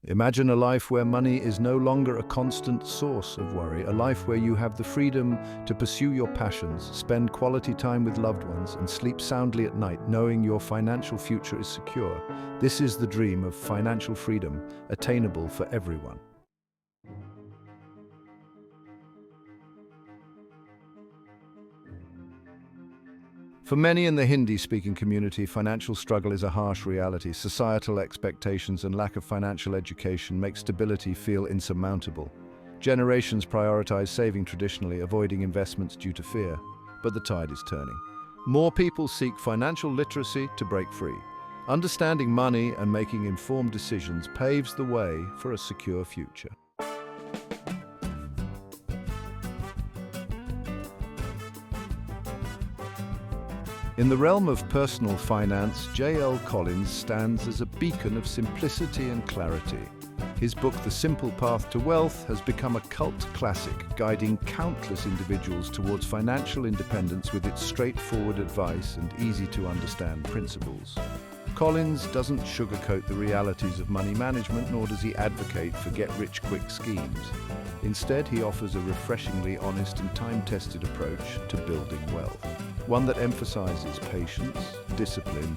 Imagine a life where money is no longer a constant source of worry, a life where you have the freedom to pursue your passions, spend quality time with loved ones, and sleep soundly at night, knowing your financial future is secure. This is the dream of financial freedom, attainable for everyone. For many in the Hindi-speaking community, financial struggle is a harsh reality. Societal expectations and lack of financial education make stability feel insurmountable. Generations prioritize saving traditionally, avoiding investments due to fear. But the tide is turning. More people seek financial literacy to break free. Understanding money and making informed decisions paves the way for a secure future. In the realm of personal finance, J.L. Collins stands as a beacon of simplicity and clarity. His book, The Simple Path to Wealth, has become a cult classic, guiding countless individuals towards financial independence with its straightforward advice and easy-to-understand principles. Collins doesn't sugarcoat the realities of money management, nor does he advocate for get-rich-quick schemes. Instead, he offers a refreshingly honest and time-tested approach to building wealth, one that emphasizes patience, discipline,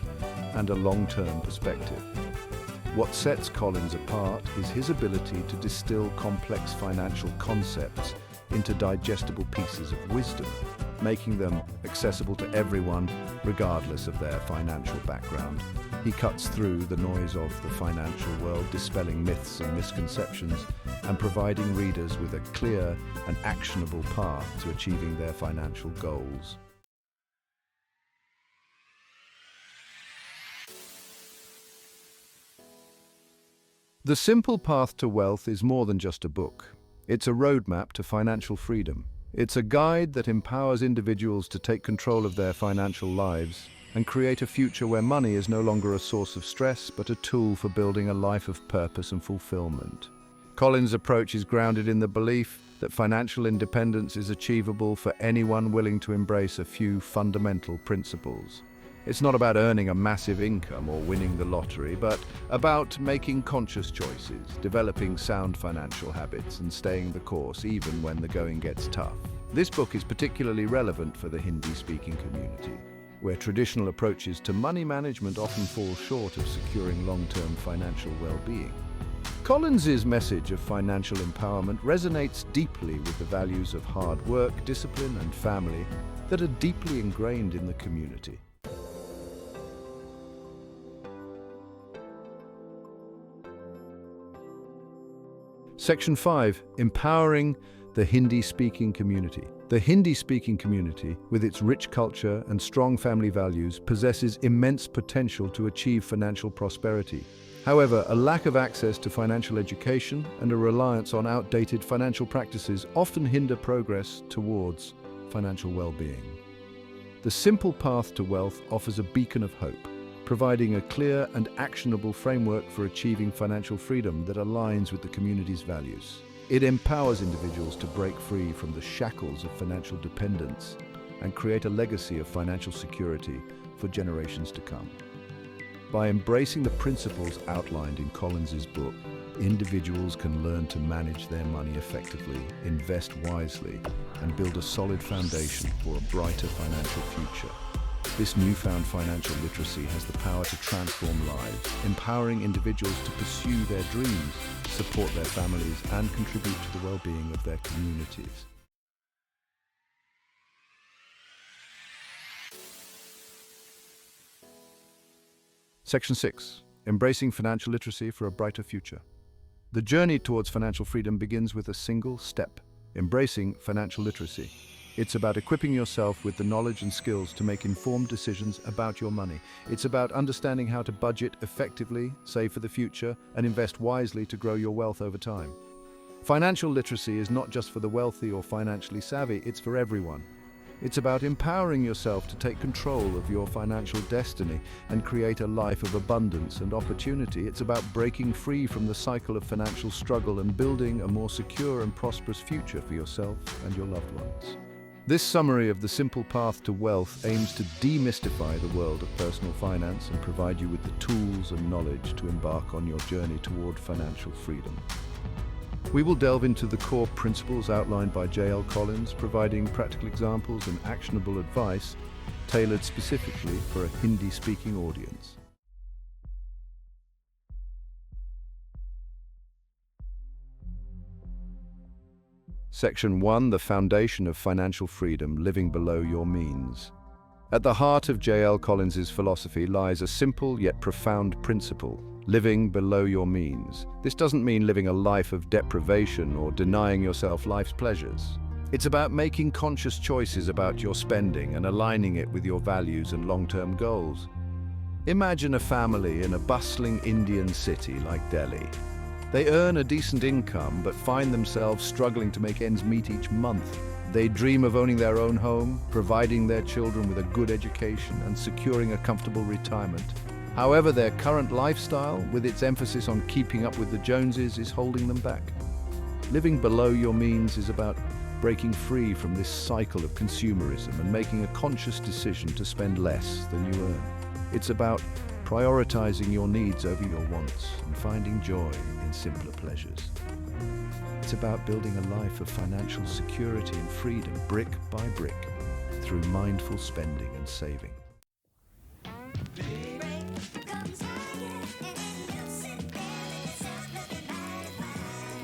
and a long-term perspective. What sets Collins apart is his ability to distill complex financial concepts into digestible pieces of wisdom, making them accessible to everyone, regardless of their financial background. He cuts through the noise of the financial world, dispelling myths and misconceptions, and providing readers with a clear and actionable path to achieving their financial goals. The Simple Path to Wealth is more than just a book. It's a roadmap to financial freedom. It's a guide that empowers individuals to take control of their financial lives and create a future where money is no longer a source of stress, but a tool for building a life of purpose and fulfillment. Collins' approach is grounded in the belief that financial independence is achievable for anyone willing to embrace a few fundamental principles. It's not about earning a massive income or winning the lottery, but about making conscious choices, developing sound financial habits, and staying the course even when the going gets tough. This book is particularly relevant for the Hindi-speaking community, where traditional approaches to money management often fall short of securing long-term financial well-being. Collins's message of financial empowerment resonates deeply with the values of hard work, discipline, and family that are deeply ingrained in the community. Section 5. Empowering the Hindi-speaking community. The Hindi-speaking community, with its rich culture and strong family values, possesses immense potential to achieve financial prosperity. However, a lack of access to financial education and a reliance on outdated financial practices often hinder progress towards financial well-being. The Simple Path to Wealth offers a beacon of hope, providing a clear and actionable framework for achieving financial freedom that aligns with the community's values. It empowers individuals to break free from the shackles of financial dependence and create a legacy of financial security for generations to come. By embracing the principles outlined in Collins's book, individuals can learn to manage their money effectively, invest wisely, and build a solid foundation for a brighter financial future. This newfound financial literacy has the power to transform lives, empowering individuals to pursue their dreams, support their families, and contribute to the well-being of their communities. Section 6. Embracing financial literacy for a brighter future. The journey towards financial freedom begins with a single step: embracing financial literacy. It's about equipping yourself with the knowledge and skills to make informed decisions about your money. It's about understanding how to budget effectively, save for the future, and invest wisely to grow your wealth over time. Financial literacy is not just for the wealthy or financially savvy, it's for everyone. It's about empowering yourself to take control of your financial destiny and create a life of abundance and opportunity. It's about breaking free from the cycle of financial struggle and building a more secure and prosperous future for yourself and your loved ones. This summary of the simple path to wealth aims to demystify the world of personal finance and provide you with the tools and knowledge to embark on your journey toward financial freedom. We will delve into the core principles outlined by J.L. Collins, providing practical examples and actionable advice tailored specifically for a Hindi-speaking audience. Section 1, the foundation of financial freedom, living below your means. At the heart of J.L. Collins's philosophy lies a simple yet profound principle: living below your means. This doesn't mean living a life of deprivation or denying yourself life's pleasures. It's about making conscious choices about your spending and aligning it with your values and long-term goals. Imagine a family in a bustling Indian city like Delhi. They earn a decent income but find themselves struggling to make ends meet each month. They dream of owning their own home, providing their children with a good education, and securing a comfortable retirement. However, their current lifestyle, with its emphasis on keeping up with the Joneses, is holding them back. Living below your means is about breaking free from this cycle of consumerism and making a conscious decision to spend less than you earn. It's about prioritizing your needs over your wants and finding joy in simpler pleasures. It's about building a life of financial security and freedom, brick by brick, through mindful spending and saving.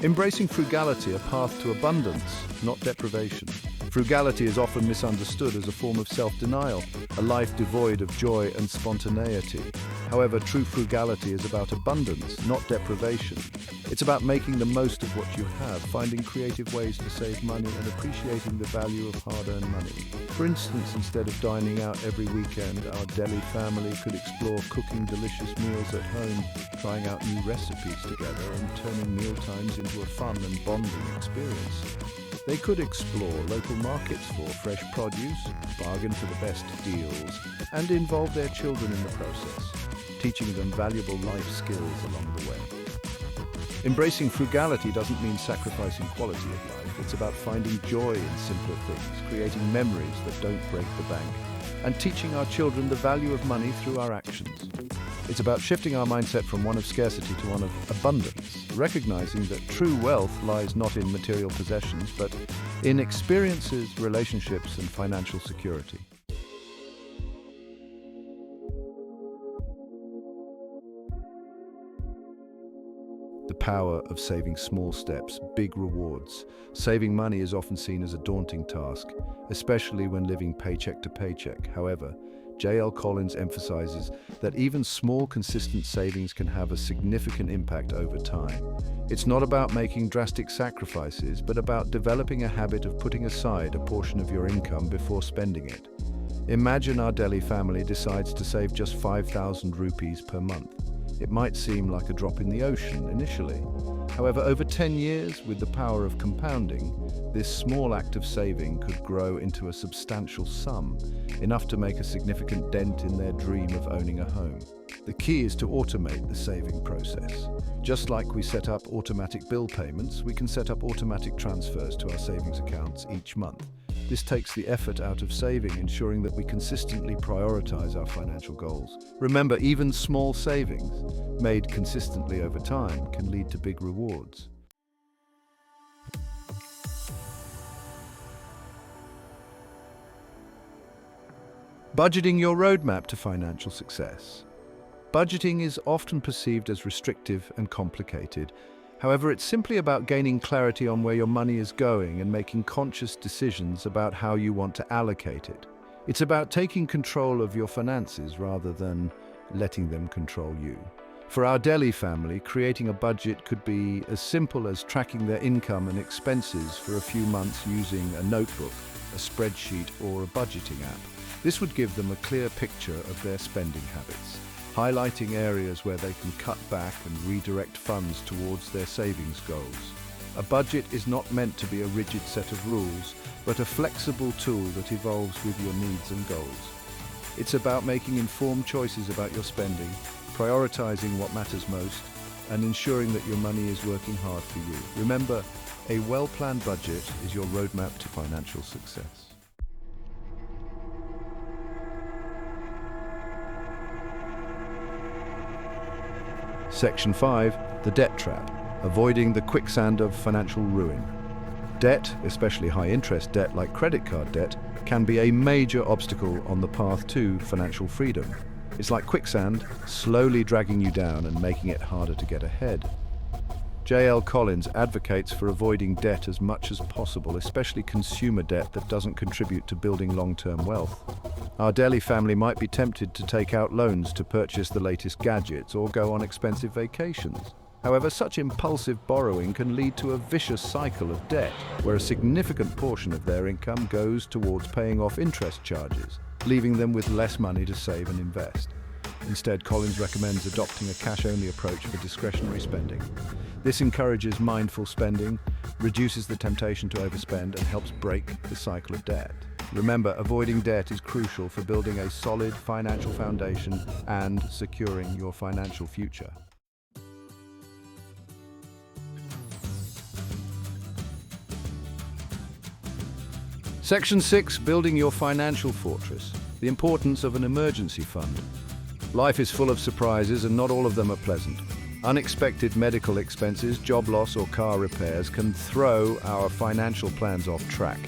Embracing frugality, a path to abundance, not deprivation. Frugality is often misunderstood as a form of self-denial, a life devoid of joy and spontaneity. However, true frugality is about abundance, not deprivation. It's about making the most of what you have, finding creative ways to save money, and appreciating the value of hard-earned money. For instance, instead of dining out every weekend, our Delhi family could explore cooking delicious meals at home, trying out new recipes together, and turning mealtimes into a fun and bonding experience. They could explore local markets for fresh produce, bargain for the best deals, and involve their children in the process, teaching them valuable life skills along the way. Embracing frugality doesn't mean sacrificing quality of life. It's about finding joy in simpler things, creating memories that don't break the bank, and teaching our children the value of money through our actions. It's about shifting our mindset from one of scarcity to one of abundance, recognizing that true wealth lies not in material possessions, but in experiences, relationships, and financial security. The power of saving small steps, big rewards. Saving money is often seen as a daunting task, especially when living paycheck to paycheck. However, J.L. Collins emphasizes that even small, consistent savings can have a significant impact over time. It's not about making drastic sacrifices, but about developing a habit of putting aside a portion of your income before spending it. Imagine our Delhi family decides to save just 5,000 rupees per month. It might seem like a drop in the ocean initially. However, over 10 years, with the power of compounding, this small act of saving could grow into a substantial sum, enough to make a significant dent in their dream of owning a home. The key is to automate the saving process. Just like we set up automatic bill payments, we can set up automatic transfers to our savings accounts each month. This takes the effort out of saving, ensuring that we consistently prioritize our financial goals. Remember, even small savings, made consistently over time, can lead to big rewards. Budgeting your roadmap to financial success. Budgeting is often perceived as restrictive and complicated. However, it's simply about gaining clarity on where your money is going and making conscious decisions about how you want to allocate it. It's about taking control of your finances rather than letting them control you. For our Delhi family, creating a budget could be as simple as tracking their income and expenses for a few months using a notebook, a spreadsheet, or a budgeting app. This would give them a clear picture of their spending habits, highlighting areas where they can cut back and redirect funds towards their savings goals. A budget is not meant to be a rigid set of rules, but a flexible tool that evolves with your needs and goals. It's about making informed choices about your spending, prioritizing what matters most, and ensuring that your money is working hard for you. Remember, a well-planned budget is your roadmap to financial success. Section 5, the debt trap, avoiding the quicksand of financial ruin. Debt, especially high-interest debt like credit card debt, can be a major obstacle on the path to financial freedom. It's like quicksand, slowly dragging you down and making it harder to get ahead. J.L. Collins advocates for avoiding debt as much as possible, especially consumer debt that doesn't contribute to building long-term wealth. Our Delhi family might be tempted to take out loans to purchase the latest gadgets or go on expensive vacations. However, such impulsive borrowing can lead to a vicious cycle of debt, where a significant portion of their income goes towards paying off interest charges, leaving them with less money to save and invest. Instead, Collins recommends adopting a cash-only approach for discretionary spending. This encourages mindful spending, reduces the temptation to overspend, and helps break the cycle of debt. Remember, avoiding debt is crucial for building a solid financial foundation and securing your financial future. Section 6, building your financial fortress. The importance of an emergency fund. Life is full of surprises and not all of them are pleasant. Unexpected medical expenses, job loss or car repairs can throw our financial plans off track.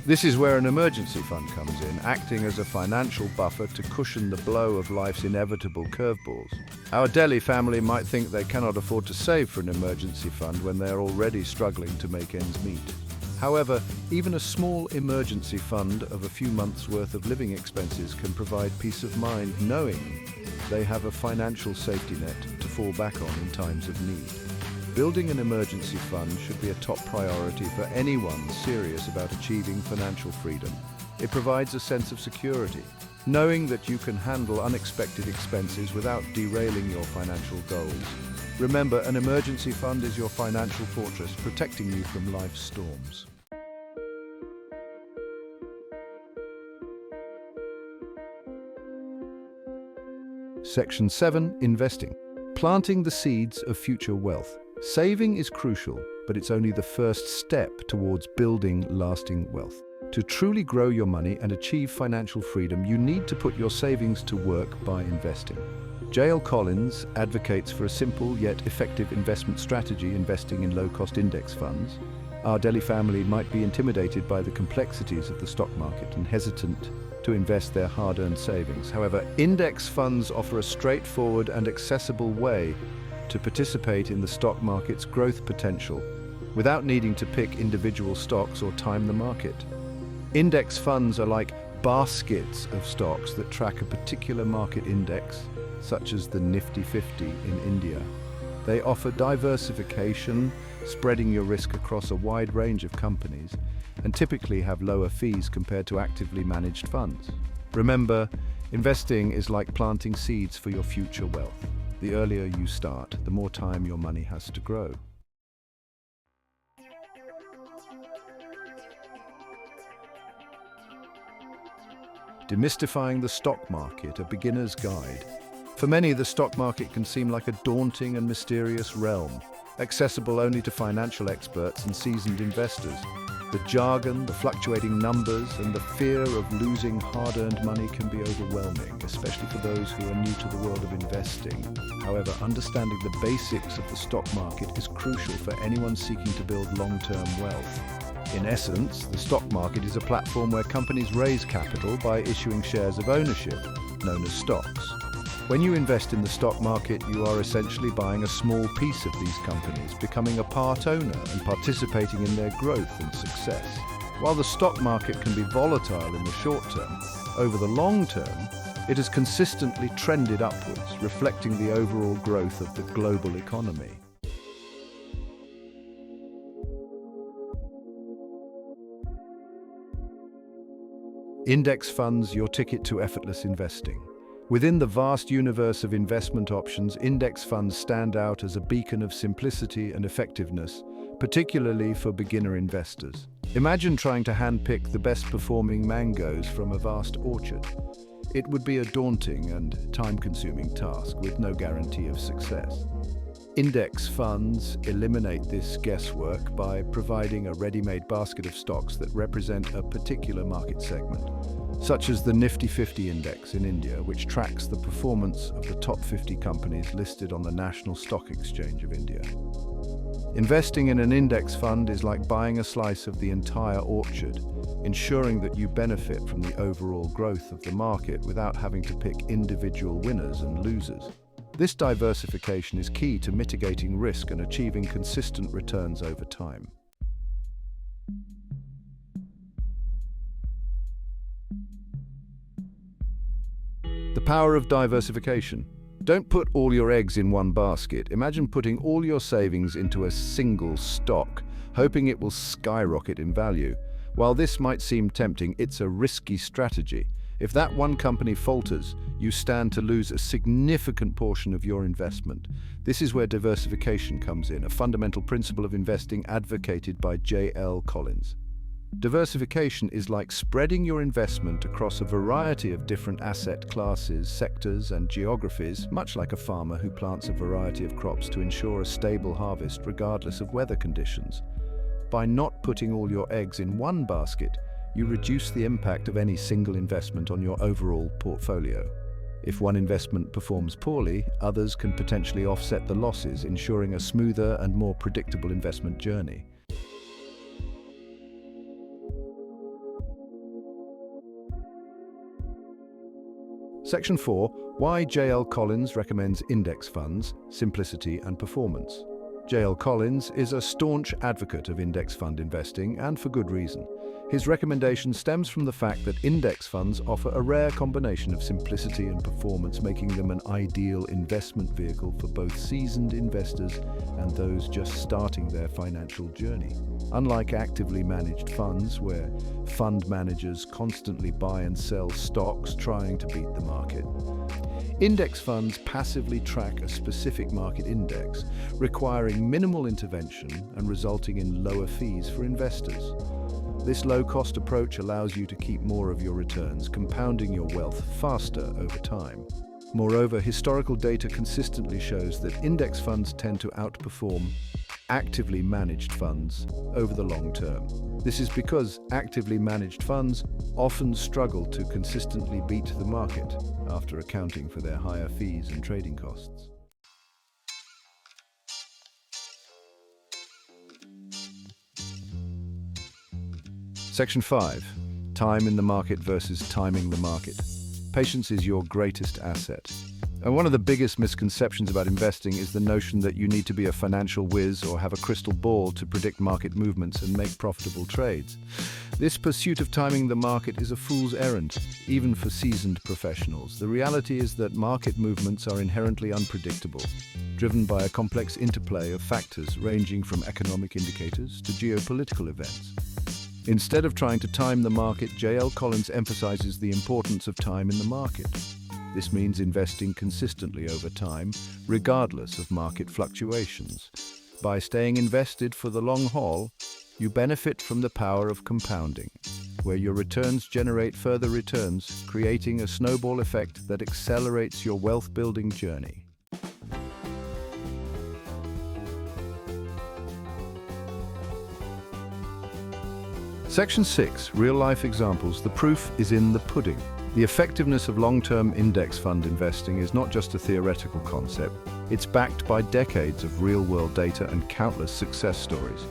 This is where an emergency fund comes in, acting as a financial buffer to cushion the blow of life's inevitable curveballs. Our Delhi family might think they cannot afford to save for an emergency fund when they're already struggling to make ends meet. However, even a small emergency fund of a few months' worth of living expenses can provide peace of mind knowing they have a financial safety net to fall back on in times of need. Building an emergency fund should be a top priority for anyone serious about achieving financial freedom. It provides a sense of security, knowing that you can handle unexpected expenses without derailing your financial goals. Remember, an emergency fund is your financial fortress, protecting you from life's storms. Section 7, investing. Planting the seeds of future wealth. Saving is crucial, but it's only the first step towards building lasting wealth. To truly grow your money and achieve financial freedom, you need to put your savings to work by investing. J.L. Collins advocates for a simple yet effective investment strategy, investing in low-cost index funds. Our Delhi family might be intimidated by the complexities of the stock market and hesitant to invest their hard-earned savings. However, index funds offer a straightforward and accessible way to participate in the stock market's growth potential without needing to pick individual stocks or time the market. Index funds are like baskets of stocks that track a particular market index, such as the Nifty 50 in India. They offer diversification, spreading your risk across a wide range of companies, and typically have lower fees compared to actively managed funds. Remember, investing is like planting seeds for your future wealth. The earlier you start, the more time your money has to grow. Demystifying the stock market, a beginner's guide. For many, the stock market can seem like a daunting and mysterious realm, accessible only to financial experts and seasoned investors. The jargon, the fluctuating numbers, and the fear of losing hard-earned money can be overwhelming, especially for those who are new to the world of investing. However, understanding the basics of the stock market is crucial for anyone seeking to build long-term wealth. In essence, the stock market is a platform where companies raise capital by issuing shares of ownership, known as stocks. When you invest in the stock market, you are essentially buying a small piece of these companies, becoming a part owner and participating in their growth and success. While the stock market can be volatile in the short term, over the long term, it has consistently trended upwards, reflecting the overall growth of the global economy. Index funds, your ticket to effortless investing. Within the vast universe of investment options, index funds stand out as a beacon of simplicity and effectiveness, particularly for beginner investors. Imagine trying to handpick the best-performing mangoes from a vast orchard. It would be a daunting and time-consuming task with no guarantee of success. Index funds eliminate this guesswork by providing a ready-made basket of stocks that represent a particular market segment. such as the Nifty 50 index in India, which tracks the performance of the top 50 companies listed on the National Stock Exchange of India. Investing in an index fund is like buying a slice of the entire orchard, ensuring that you benefit from the overall growth of the market without having to pick individual winners and losers. This diversification is key to mitigating risk and achieving consistent returns over time. The power of diversification. Don't put all your eggs in one basket. Imagine putting all your savings into a single stock, hoping it will skyrocket in value. While this might seem tempting, it's a risky strategy. If that one company falters, you stand to lose a significant portion of your investment. This is where diversification comes in, a fundamental principle of investing advocated by J.L. Collins. Diversification is like spreading your investment across a variety of different asset classes, sectors, and geographies, much like a farmer who plants a variety of crops to ensure a stable harvest regardless of weather conditions. By not putting all your eggs in one basket, you reduce the impact of any single investment on your overall portfolio. If one investment performs poorly, others can potentially offset the losses, ensuring a smoother and more predictable investment journey. Section 4. Why J.L. Collins recommends index funds, simplicity and performance. J.L. Collins is a staunch advocate of index fund investing, and for good reason. His recommendation stems from the fact that index funds offer a rare combination of simplicity and performance, making them an ideal investment vehicle for both seasoned investors and those just starting their financial journey. Unlike actively managed funds, where fund managers constantly buy and sell stocks trying to beat the market, index funds passively track a specific market index, requiring minimal intervention and resulting in lower fees for investors. This low-cost approach allows you to keep more of your returns, compounding your wealth faster over time. Moreover, historical data consistently shows that index funds tend to outperform actively managed funds over the long term. This is because actively managed funds often struggle to consistently beat the market after accounting for their higher fees and trading costs. Section 5. Time in the market versus timing the market. Patience is your greatest asset. And one of the biggest misconceptions about investing is the notion that you need to be a financial whiz or have a crystal ball to predict market movements and make profitable trades. This pursuit of timing the market is a fool's errand, even for seasoned professionals. The reality is that market movements are inherently unpredictable, driven by a complex interplay of factors ranging from economic indicators to geopolitical events. Instead of trying to time the market, J.L. Collins emphasizes the importance of time in the market. This means investing consistently over time, regardless of market fluctuations. By staying invested for the long haul, you benefit from the power of compounding, where your returns generate further returns, creating a snowball effect that accelerates your wealth-building journey. Section 6. Real-life examples. The proof is in the pudding. The effectiveness of long-term index fund investing is not just a theoretical concept. It's backed by decades of real-world data and countless success stories.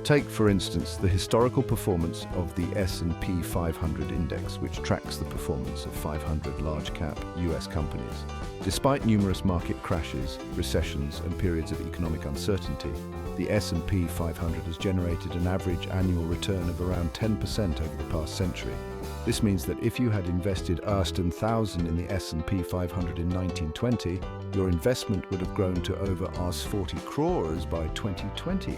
Take, for instance, the historical performance of the S&P 500 index, which tracks the performance of 500 large-cap US companies. Despite numerous market crashes, recessions, and periods of economic uncertainty, the S&P 500 has generated an average annual return of around 10% over the past century. This means that if you had invested Rs1000 in the S&P 500 in 1920, your investment would have grown to over Rs40 crores by 2020.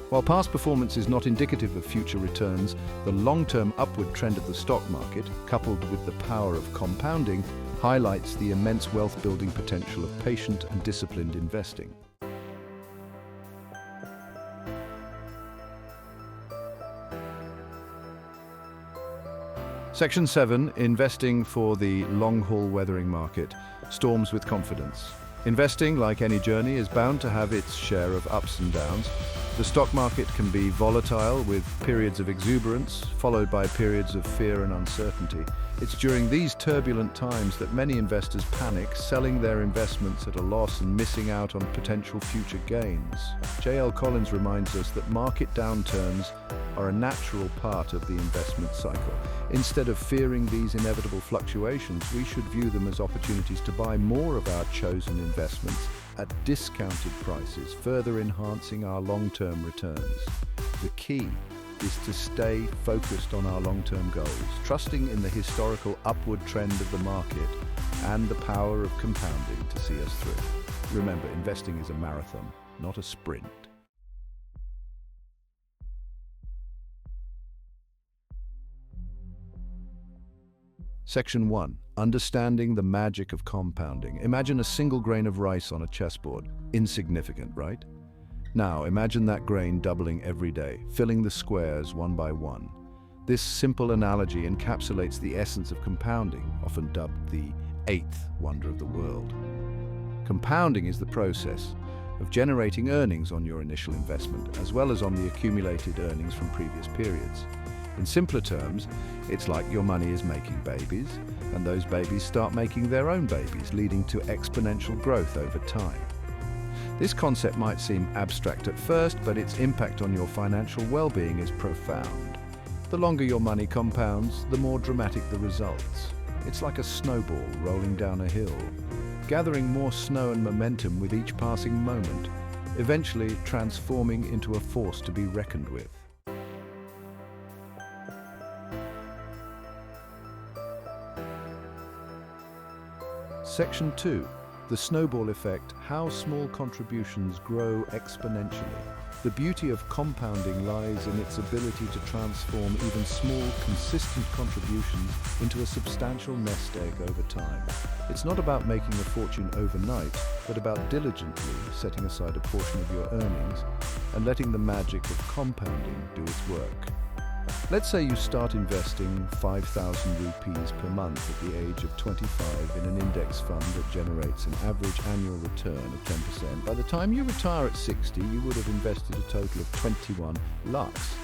While past performance is not indicative of future returns, the long-term upward trend of the stock market, coupled with the power of compounding, highlights the immense wealth-building potential of patient and disciplined investing. Section 7. Investing for the long-haul weathering market. Storms with confidence. Investing, like any journey, is bound to have its share of ups and downs. The stock market can be volatile with periods of exuberance, followed by periods of fear and uncertainty. It's during these turbulent times that many investors panic, selling their investments at a loss and missing out on potential future gains. J.L. Collins reminds us that market downturns are a natural part of the investment cycle. Instead of fearing these inevitable fluctuations, we should view them as opportunities to buy more of our chosen investments at discounted prices, further enhancing our long-term returns. The key is to stay focused on our long-term goals, trusting in the historical upward trend of the market and the power of compounding to see us through. Remember, investing is a marathon, not a sprint. Section 1. Understanding the magic of compounding. Imagine a single grain of rice on a chessboard. Insignificant, right? Now, imagine that grain doubling every day, filling the squares one by one. This simple analogy encapsulates the essence of compounding, often dubbed the eighth wonder of the world. Compounding is the process of generating earnings on your initial investment, as well as on the accumulated earnings from previous periods. In simpler terms, it's like your money is making babies, and those babies start making their own babies, leading to exponential growth over time. This concept might seem abstract at first, but its impact on your financial well-being is profound. The longer your money compounds, the more dramatic the results. It's like a snowball rolling down a hill, gathering more snow and momentum with each passing moment, eventually transforming into a force to be reckoned with. Section 2. The snowball effect, how small contributions grow exponentially. The beauty of compounding lies in its ability to transform even small, consistent contributions into a substantial nest egg over time. It's not about making a fortune overnight, but about diligently setting aside a portion of your earnings and letting the magic of compounding do its work. Let's say you start investing 5,000 rupees per month at the age of 25 in an index fund that generates an average annual return of 10%. By the time you retire at 60, you would have invested a total of 21 lakhs.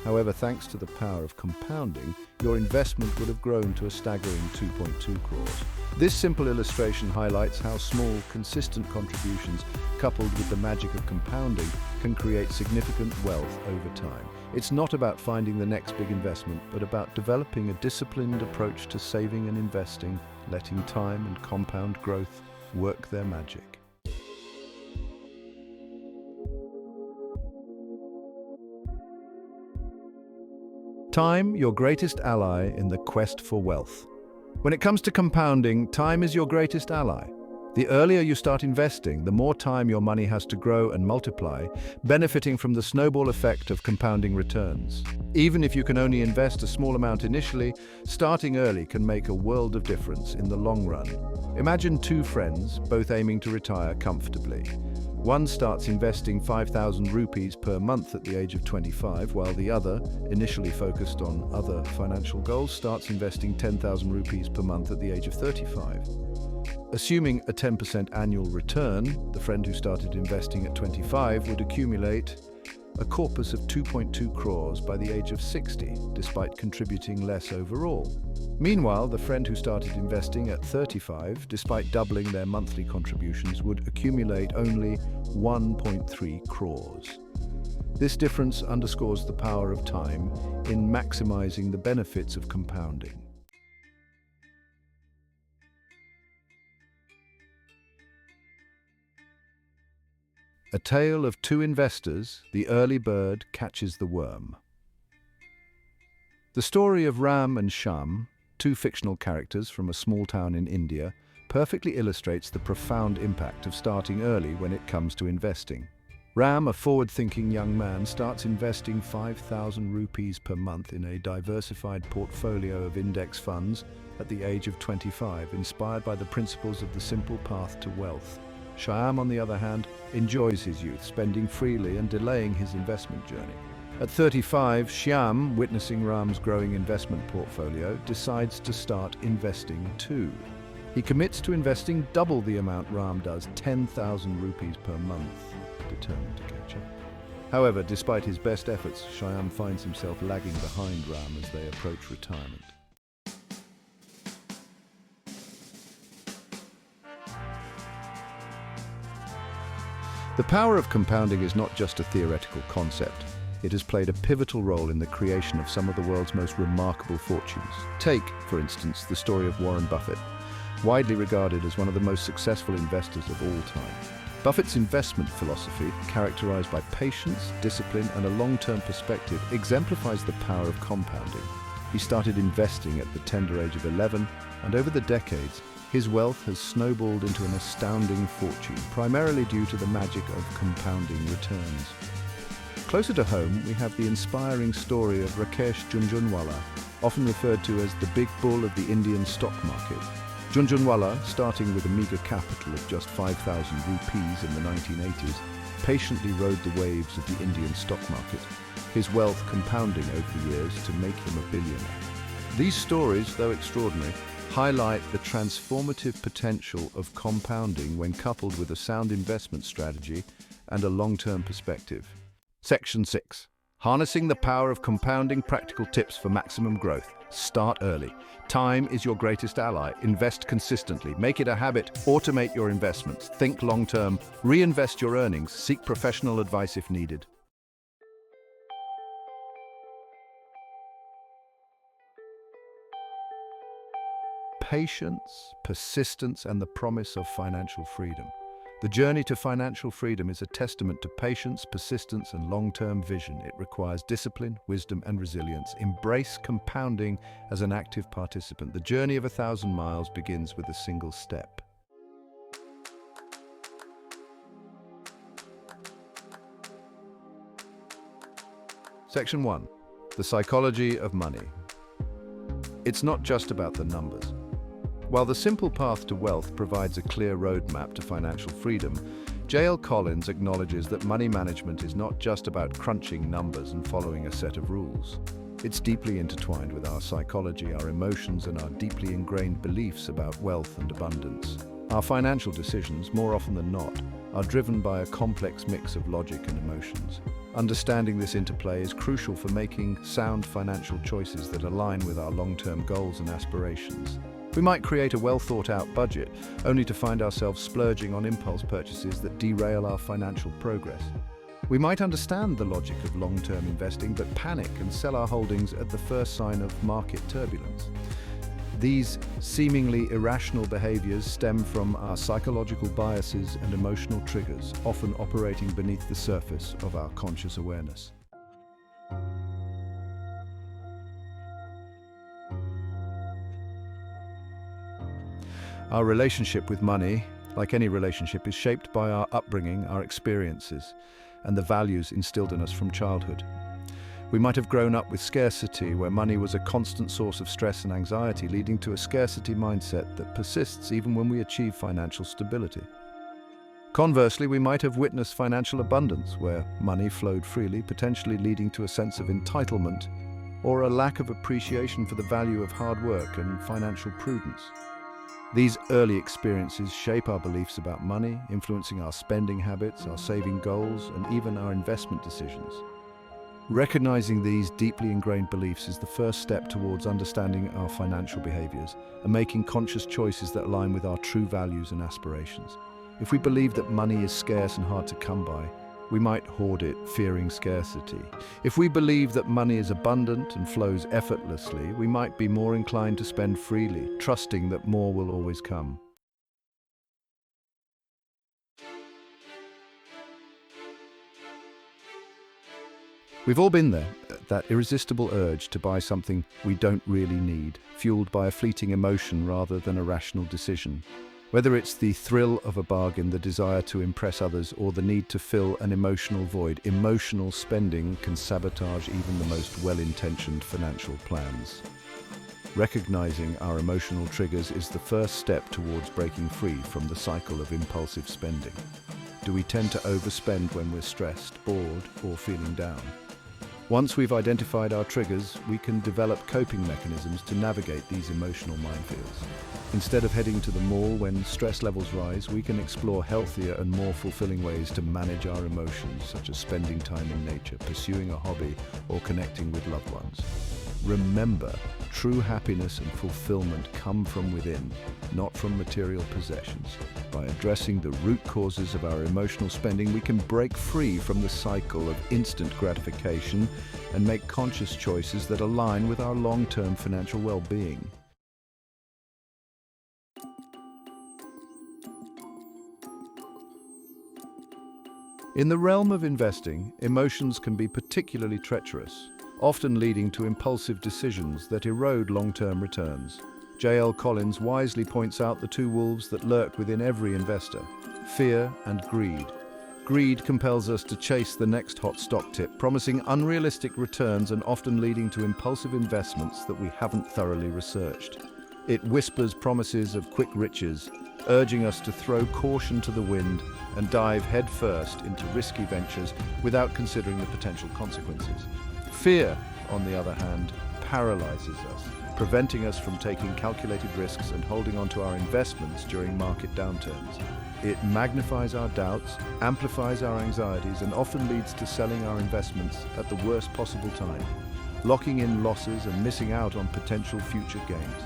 However, thanks to the power of compounding, your investment would have grown to a staggering 2.2 crores. This simple illustration highlights how small, consistent contributions, coupled with the magic of compounding, can create significant wealth over time. It's not about finding the next big investment, but about developing a disciplined approach to saving and investing, letting time and compound growth work their magic. Time, your greatest ally in the quest for wealth. When it comes to compounding, time is your greatest ally. The earlier you start investing, the more time your money has to grow and multiply, benefiting from the snowball effect of compounding returns. Even if you can only invest a small amount initially, starting early can make a world of difference in the long run. Imagine two friends, both aiming to retire comfortably. One starts investing 5,000 rupees per month at the age of 25, while the other, initially focused on other financial goals, starts investing 10,000 rupees per month at the age of 35. Assuming a 10% annual return, the friend who started investing at 25 would accumulate a corpus of 2.2 crores by the age of 60, despite contributing less overall. Meanwhile, the friend who started investing at 35, despite doubling their monthly contributions, would accumulate only 1.3 crores. This difference underscores the power of time in maximizing the benefits of compounding. A tale of two investors, the early bird catches the worm. The story of Ram and Shyam, two fictional characters from a small town in India, perfectly illustrates the profound impact of starting early when it comes to investing. Ram, a forward-thinking young man, starts investing 5,000 rupees per month in a diversified portfolio of index funds at the age of 25, inspired by the principles of the simple path to wealth. Shyam, on the other hand, enjoys his youth, spending freely and delaying his investment journey. At 35, Shyam, witnessing Ram's growing investment portfolio, decides to start investing too. He commits to investing double the amount Ram does, 10,000 rupees per month, determined to catch up. However, despite his best efforts, Shyam finds himself lagging behind Ram as they approach retirement. The power of compounding is not just a theoretical concept. It has played a pivotal role in the creation of some of the world's most remarkable fortunes. Take, for instance, the story of Warren Buffett, widely regarded as one of the most successful investors of all time. Buffett's investment philosophy, characterized by patience, discipline, and a long-term perspective, exemplifies the power of compounding. He started investing at the tender age of 11, and over the decades, his wealth has snowballed into an astounding fortune, primarily due to the magic of compounding returns. Closer to home, we have the inspiring story of Rakesh Jhunjhunwala, often referred to as the big bull of the Indian stock market. Jhunjhunwala, starting with a meager capital of just 5,000 rupees in the 1980s, patiently rode the waves of the Indian stock market, his wealth compounding over the years to make him a billionaire. These stories, though extraordinary, highlight the transformative potential of compounding when coupled with a sound investment strategy and a long-term perspective. Section 6. Harnessing the power of compounding, practical tips for maximum growth. Start early. Time is your greatest ally. Invest consistently. Make it a habit. Automate your investments. Think long-term. Reinvest your earnings. Seek professional advice if needed. Patience, persistence, and the promise of financial freedom. The journey to financial freedom is a testament to patience, persistence, and long-term vision. It requires discipline, wisdom, and resilience. Embrace compounding as an active participant. The journey of 1,000 miles begins with a single step. Section 1. The psychology of money. It's not just about the numbers. While the simple path to wealth provides a clear roadmap to financial freedom, J.L. Collins acknowledges that money management is not just about crunching numbers and following a set of rules. It's deeply intertwined with our psychology, our emotions, and our deeply ingrained beliefs about wealth and abundance. Our financial decisions, more often than not, are driven by a complex mix of logic and emotions. Understanding this interplay is crucial for making sound financial choices that align with our long-term goals and aspirations. We might create a well-thought-out budget, only to find ourselves splurging on impulse purchases that derail our financial progress. We might understand the logic of long-term investing, but panic and sell our holdings at the first sign of market turbulence. These seemingly irrational behaviors stem from our psychological biases and emotional triggers, often operating beneath the surface of our conscious awareness. Our relationship with money, like any relationship, is shaped by our upbringing, our experiences, and the values instilled in us from childhood. We might have grown up with scarcity, where money was a constant source of stress and anxiety, leading to a scarcity mindset that persists even when we achieve financial stability. Conversely, we might have witnessed financial abundance, where money flowed freely, potentially leading to a sense of entitlement or a lack of appreciation for the value of hard work and financial prudence. These early experiences shape our beliefs about money, influencing our spending habits, our saving goals, and even our investment decisions. Recognizing these deeply ingrained beliefs is the first step towards understanding our financial behaviors and making conscious choices that align with our true values and aspirations. If we believe that money is scarce and hard to come by, we might hoard it, fearing scarcity. If we believe that money is abundant and flows effortlessly, we might be more inclined to spend freely, trusting that more will always come. We've all been there, that irresistible urge to buy something we don't really need, fueled by a fleeting emotion rather than a rational decision. Whether it's the thrill of a bargain, the desire to impress others, or the need to fill an emotional void, emotional spending can sabotage even the most well-intentioned financial plans. Recognizing our emotional triggers is the first step towards breaking free from the cycle of impulsive spending. Do we tend to overspend when we're stressed, bored, or feeling down? Once we've identified our triggers, we can develop coping mechanisms to navigate these emotional minefields. Instead of heading to the mall when stress levels rise, we can explore healthier and more fulfilling ways to manage our emotions, such as spending time in nature, pursuing a hobby, or connecting with loved ones. Remember, true happiness and fulfillment come from within, not from material possessions. By addressing the root causes of our emotional spending, we can break free from the cycle of instant gratification and make conscious choices that align with our long-term financial well-being. In the realm of investing, emotions can be particularly treacherous, often leading to impulsive decisions that erode long-term returns. J.L. Collins wisely points out the two wolves that lurk within every investor: fear and greed. Greed compels us to chase the next hot stock tip, promising unrealistic returns and often leading to impulsive investments that we haven't thoroughly researched. It whispers promises of quick riches, urging us to throw caution to the wind and dive headfirst into risky ventures without considering the potential consequences. Fear, on the other hand, paralyzes us, preventing us from taking calculated risks and holding on to our investments during market downturns. It magnifies our doubts, amplifies our anxieties, and often leads to selling our investments at the worst possible time, locking in losses and missing out on potential future gains.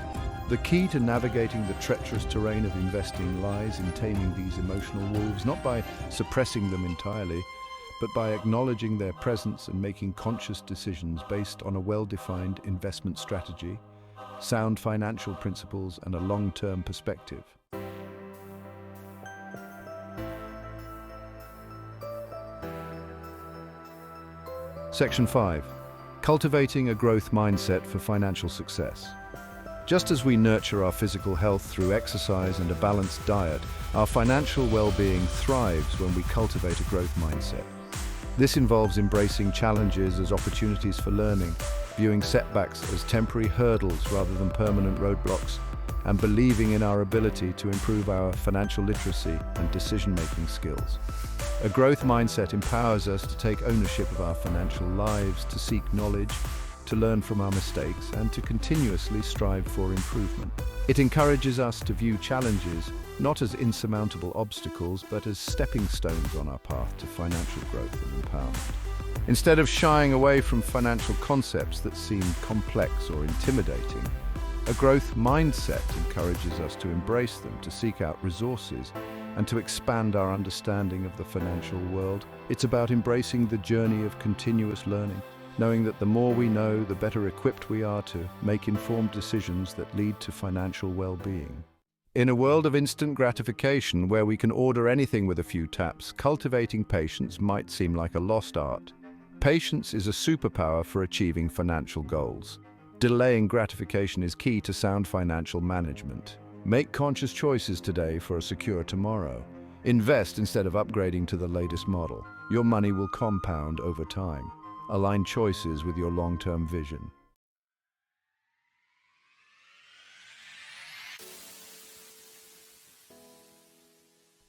The key to navigating the treacherous terrain of investing lies in taming these emotional wolves, not by suppressing them entirely, but by acknowledging their presence and making conscious decisions based on a well-defined investment strategy, sound financial principles, and a long-term perspective. Section 5. Cultivating a growth mindset for financial success. Just as we nurture our physical health through exercise and a balanced diet, our financial well-being thrives when we cultivate a growth mindset. This involves embracing challenges as opportunities for learning, viewing setbacks as temporary hurdles rather than permanent roadblocks, and believing in our ability to improve our financial literacy and decision-making skills. A growth mindset empowers us to take ownership of our financial lives, to seek knowledge, to learn from our mistakes, and to continuously strive for improvement. It encourages us to view challenges not as insurmountable obstacles, but as stepping stones on our path to financial growth and empowerment. Instead of shying away from financial concepts that seem complex or intimidating, a growth mindset encourages us to embrace them, to seek out resources, and to expand our understanding of the financial world. It's about embracing the journey of continuous learning, knowing that the more we know, the better equipped we are to make informed decisions that lead to financial well-being. In a world of instant gratification where we can order anything with a few taps, cultivating patience might seem like a lost art. Patience is a superpower for achieving financial goals. Delaying gratification is key to sound financial management. Make conscious choices today for a secure tomorrow. Invest instead of upgrading to the latest model. Your money will compound over time. Align choices with your long-term vision.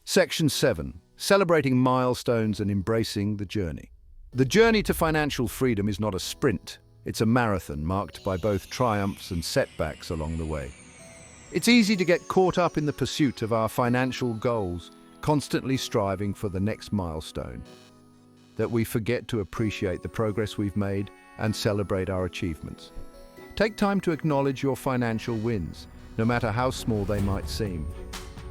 Section 7. Celebrating milestones and embracing the journey. The journey to financial freedom is not a sprint. It's a marathon marked by both triumphs and setbacks along the way. It's easy to get caught up in the pursuit of our financial goals, constantly striving for the next milestone, that we forget to appreciate the progress we've made and celebrate our achievements. Take time to acknowledge your financial wins, no matter how small they might seem.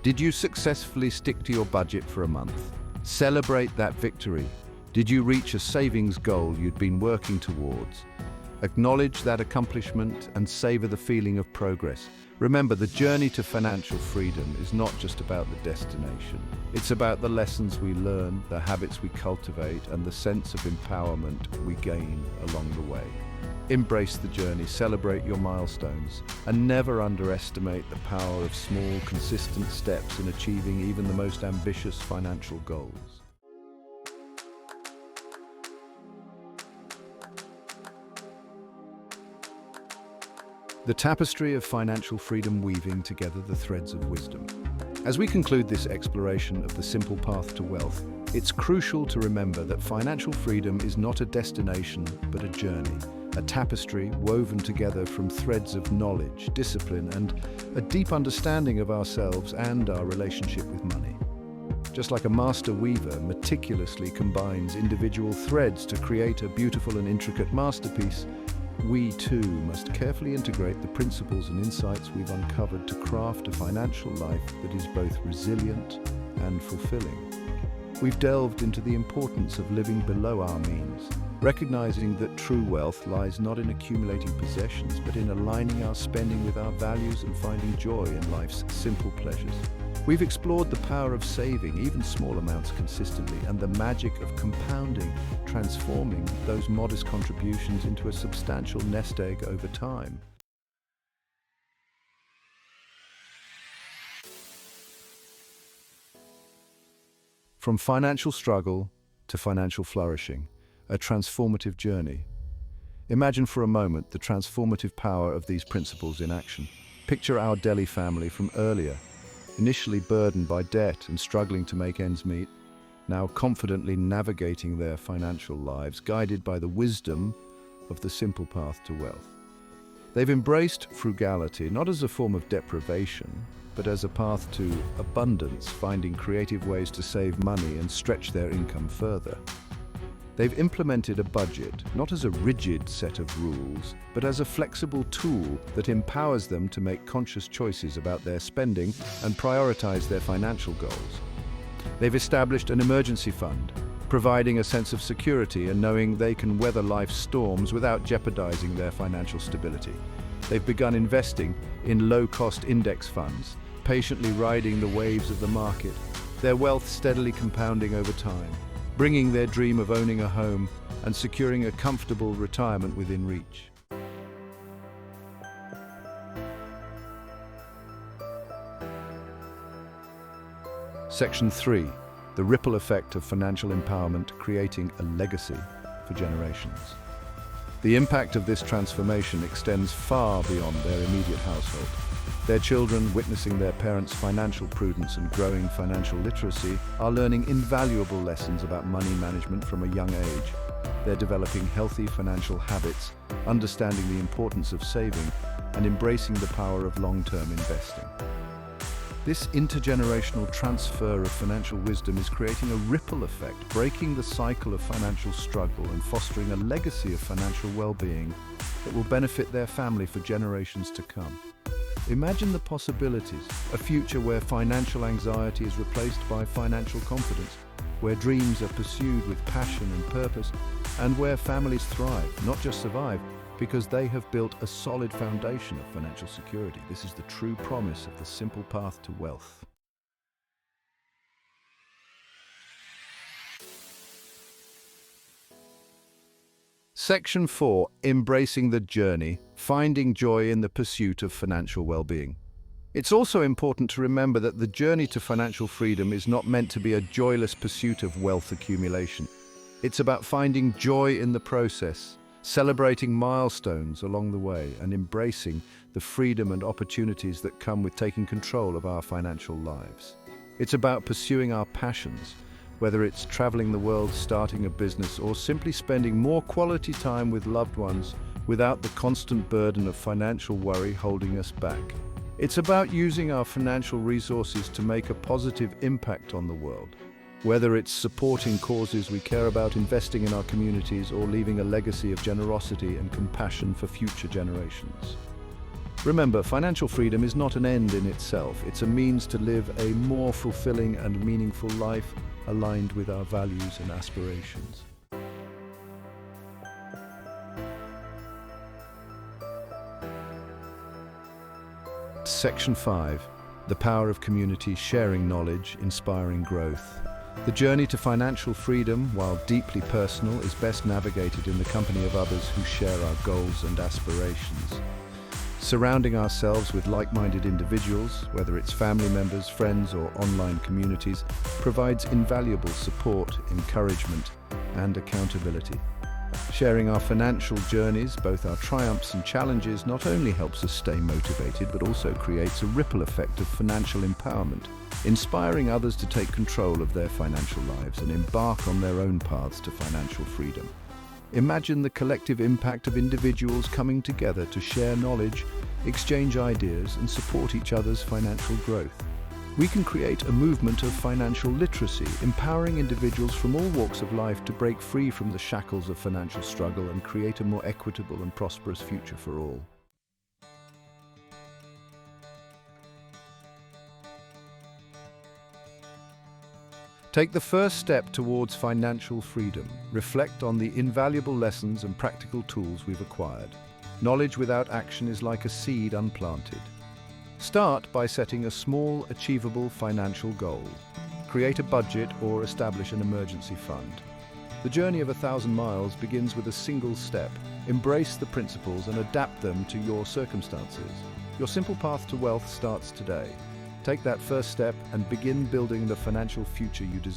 Did you successfully stick to your budget for a month? Celebrate that victory. Did you reach a savings goal you'd been working towards? Acknowledge that accomplishment and savor the feeling of progress. Remember, the journey to financial freedom is not just about the destination. It's about the lessons we learn, the habits we cultivate, and the sense of empowerment we gain along the way. Embrace the journey, celebrate your milestones, and never underestimate the power of small, consistent steps in achieving even the most ambitious financial goals. The tapestry of financial freedom, weaving together the threads of wisdom. As we conclude this exploration of the simple path to wealth, it's crucial to remember that financial freedom is not a destination, but a journey, a tapestry woven together from threads of knowledge, discipline, and a deep understanding of ourselves and our relationship with money. Just like a master weaver meticulously combines individual threads to create a beautiful and intricate masterpiece, we too must carefully integrate the principles and insights we've uncovered to craft a financial life that is both resilient and fulfilling. We've delved into the importance of living below our means, recognizing that true wealth lies not in accumulating possessions, but in aligning our spending with our values and finding joy in life's simple pleasures. We've explored the power of saving, even small amounts consistently, and the magic of compounding, transforming those modest contributions into a substantial nest egg over time. From financial struggle to financial flourishing, a transformative journey. Imagine for a moment the transformative power of these principles in action. Picture our Delhi family from earlier, initially burdened by debt and struggling to make ends meet, now confidently navigating their financial lives, guided by the wisdom of the simple path to wealth. They've embraced frugality not as a form of deprivation, but as a path to abundance, finding creative ways to save money and stretch their income further. They've implemented a budget, not as a rigid set of rules, but as a flexible tool that empowers them to make conscious choices about their spending and prioritize their financial goals. They've established an emergency fund, providing a sense of security and knowing they can weather life's storms without jeopardizing their financial stability. They've begun investing in low-cost index funds, patiently riding the waves of the market, their wealth steadily compounding over time, bringing their dream of owning a home and securing a comfortable retirement within reach. Section 3. The ripple effect of financial empowerment, creating a legacy for generations. The impact of this transformation extends far beyond their immediate household. Their children, witnessing their parents' financial prudence and growing financial literacy, are learning invaluable lessons about money management from a young age. They're developing healthy financial habits, understanding the importance of saving, and embracing the power of long-term investing. This intergenerational transfer of financial wisdom is creating a ripple effect, breaking the cycle of financial struggle and fostering a legacy of financial well-being that will benefit their family for generations to come. Imagine the possibilities, a future where financial anxiety is replaced by financial confidence, where dreams are pursued with passion and purpose, and where families thrive, not just survive, because they have built a solid foundation of financial security. This is the true promise of the simple path to wealth. Section 4. Embracing the journey, finding joy in the pursuit of financial well-being. It's also important to remember that the journey to financial freedom is not meant to be a joyless pursuit of wealth accumulation. It's about finding joy in the process, celebrating milestones along the way, and embracing the freedom and opportunities that come with taking control of our financial lives. It's about pursuing our passions, whether it's traveling the world, starting a business, or simply spending more quality time with loved ones without the constant burden of financial worry holding us back. It's about using our financial resources to make a positive impact on the world, whether it's supporting causes we care about, investing in our communities, or leaving a legacy of generosity and compassion for future generations. Remember, financial freedom is not an end in itself. It's a means to live a more fulfilling and meaningful life aligned with our values and aspirations. Section 5. The power of community, sharing knowledge, inspiring growth. The journey to financial freedom, while deeply personal, is best navigated in the company of others who share our goals and aspirations. Surrounding ourselves with like-minded individuals, whether it's family members, friends, or online communities, provides invaluable support, encouragement, and accountability. Sharing our financial journeys, both our triumphs and challenges, not only helps us stay motivated, but also creates a ripple effect of financial empowerment, inspiring others to take control of their financial lives and embark on their own paths to financial freedom. Imagine the collective impact of individuals coming together to share knowledge, exchange ideas, and support each other's financial growth. We can create a movement of financial literacy, empowering individuals from all walks of life to break free from the shackles of financial struggle and create a more equitable and prosperous future for all. Take the first step towards financial freedom. Reflect on the invaluable lessons and practical tools we've acquired. Knowledge without action is like a seed unplanted. Start by setting a small, achievable financial goal. Create a budget or establish an emergency fund. The journey of 1,000 miles begins with a single step. Embrace the principles and adapt them to your circumstances. Your simple path to wealth starts today. Take that first step and begin building the financial future you deserve.